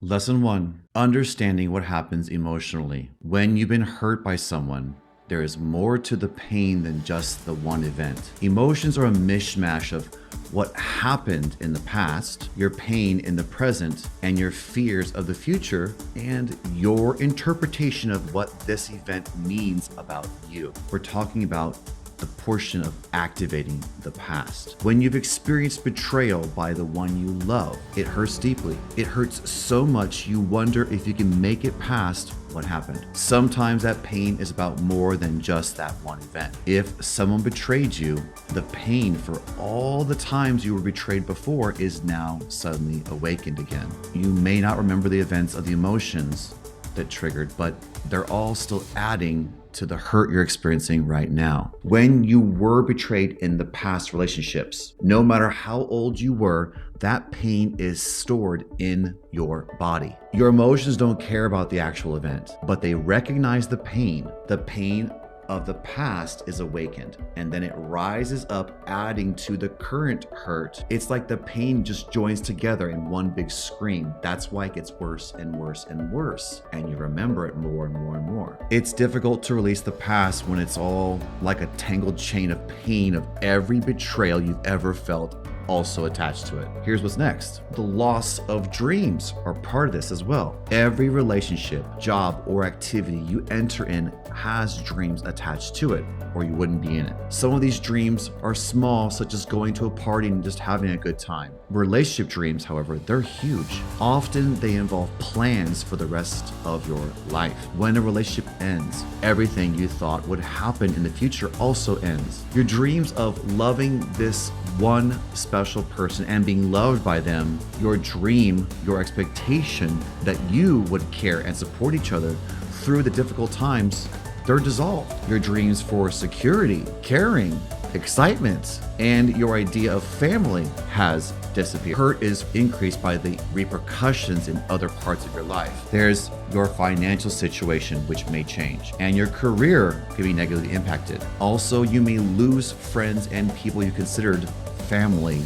Lesson 1. Understanding what happens emotionally. When you've been hurt by someone, there is more to the pain than just the one event. Emotions are a mishmash of what happened in the past, your pain in the present, and your fears of the future, and your interpretation of what this event means about you. We're talking about the portion of activating the past. When you've experienced betrayal by the one you love, it hurts deeply. It hurts so much you wonder if you can make it past what happened. Sometimes that pain is about more than just that one event. If someone betrayed you, the pain for all the times you were betrayed before is now suddenly awakened again. You may not remember the events of the emotions that triggered, but they're all still adding to the hurt you're experiencing right now. When you were betrayed in the past relationships, no matter how old you were, that pain is stored in your body. Your emotions don't care about the actual event, but they recognize the pain. The pain of the past is awakened, and then it rises up, adding to the current hurt. It's like the pain just joins together in one big scream. That's why it gets worse and worse and worse, and you remember it more and more and more. It's difficult to release the past when it's all like a tangled chain of pain of every betrayal you've ever felt also attached to it. Here's what's next. The loss of dreams are part of this as well. Every relationship, job, or activity you enter in has dreams attached to it, or you wouldn't be in it. Some of these dreams are small, such as going to a party and just having a good time. Relationship dreams, however, they're huge. Often they involve plans for the rest of your life. When a relationship ends, everything you thought would happen in the future also ends. Your dreams of loving this one special person and being loved by them, your dream, your expectation that you would care and support each other through the difficult times, they're dissolved. Your dreams for security, caring, excitement, and your idea of family has disappeared. Hurt is increased by the repercussions in other parts of your life. There's your financial situation, which may change, and your career could be negatively impacted. Also, you may lose friends and people you considered family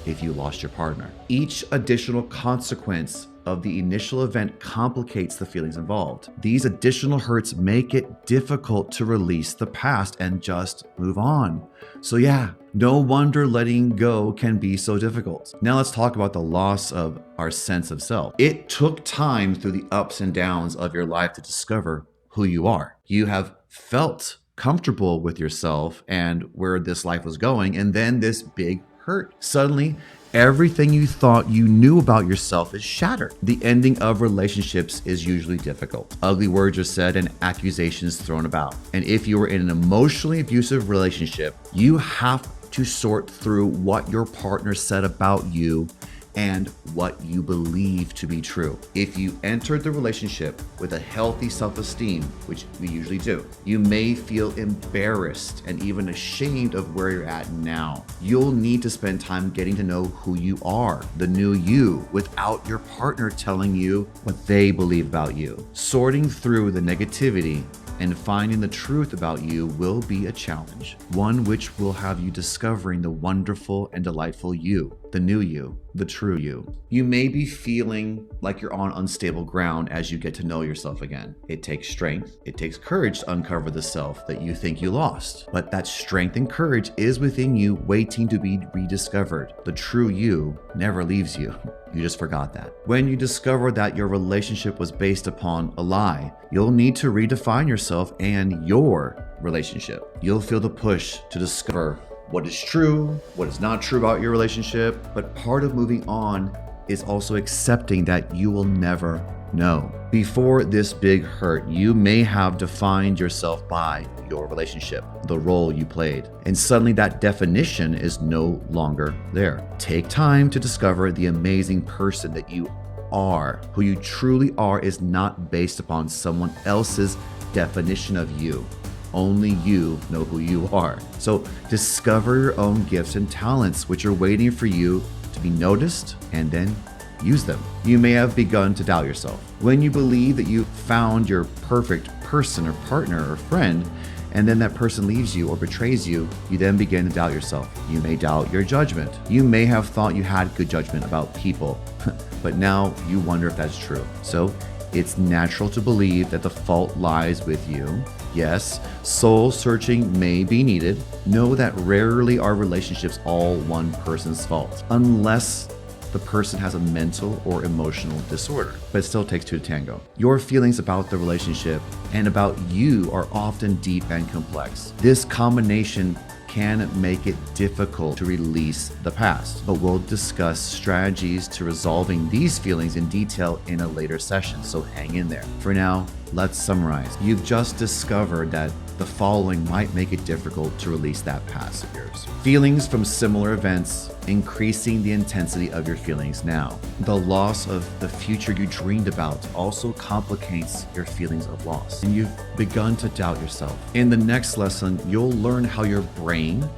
if you lost your partner. Each additional consequence of the initial event complicates the feelings involved. These additional hurts make it difficult to release the past and just move on. So yeah, no wonder letting go can be so difficult. Now let's talk about the loss of our sense of self. It took time through the ups and downs of your life to discover who you are. You have felt comfortable with yourself and where this life was going, and then this big hurt. Suddenly, everything you thought you knew about yourself is shattered. The ending of relationships is usually difficult. Ugly words are said and accusations thrown about. And if you are in an emotionally abusive relationship, you have to sort through what your partner said about you and what you believe to be true. If you entered the relationship with a healthy self-esteem, which we usually do, you may feel embarrassed and even ashamed of where you're at now. You'll need to spend time getting to know who you are, the new you, without your partner telling you what they believe about you. Sorting through the negativity and finding the truth about you will be a challenge, one which will have you discovering the wonderful and delightful you, the new you, the true you. You may be feeling like you're on unstable ground as you get to know yourself again. It takes strength, it takes courage to uncover the self that you think you lost. But that strength and courage is within you, waiting to be rediscovered. The true you never leaves you. You just forgot that. When you discover that your relationship was based upon a lie, you'll need to redefine yourself and your relationship. You'll feel the push to discover what is true, what is not true about your relationship. But part of moving on is also accepting that you will never know. Before this big hurt, you may have defined yourself by your relationship, the role you played, and suddenly that definition is no longer there. Take time to discover the amazing person that you are. Who you truly are is not based upon someone else's definition of you. Only you know who you are. So discover your own gifts and talents, which are waiting for you to be noticed, and then use them. You may have begun to doubt yourself. When you believe that you found your perfect person or partner or friend, and then that person leaves you or betrays you, you then begin to doubt yourself. You may doubt your judgment. You may have thought you had good judgment about people, but now you wonder if that's true. So it's natural to believe that the fault lies with you. Yes, soul searching may be needed. Know that rarely are relationships all one person's fault, unless the person has a mental or emotional disorder, but it still takes two to tango. Your feelings about the relationship and about you are often deep and complex. This combination can make it difficult to release the past, but we'll discuss strategies to resolving these feelings in detail in a later session, so hang in there. For now, let's summarize. You've just discovered that the following might make it difficult to release that past of yours. Feelings from similar events, increasing the intensity of your feelings now. The loss of the future you dreamed about also complicates your feelings of loss, and you've begun to doubt yourself. In the next lesson, you'll learn how your brain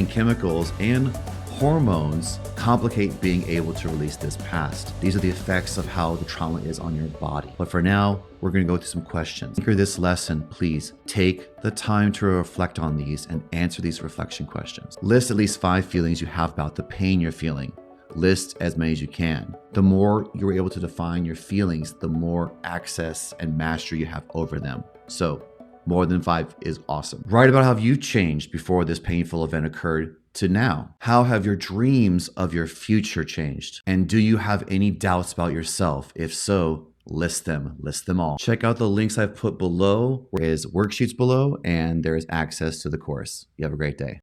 chemicals, and hormones complicate being able to release this past. These are the effects of how the trauma is on your body. But for now, we're going to go through some questions. After this lesson, please take the time to reflect on these and answer these reflection questions. List at least 5 feelings you have about the pain you're feeling. List as many as you can. The more you're able to define your feelings, the more access and mastery you have over them. So more than 5 is awesome. Write about how you changed before this painful event occurred to now. How have your dreams of your future changed? And do you have any doubts about yourself? If so, list them all. Check out the links I've put below. There is worksheets below, and there is access to the course. You have a great day.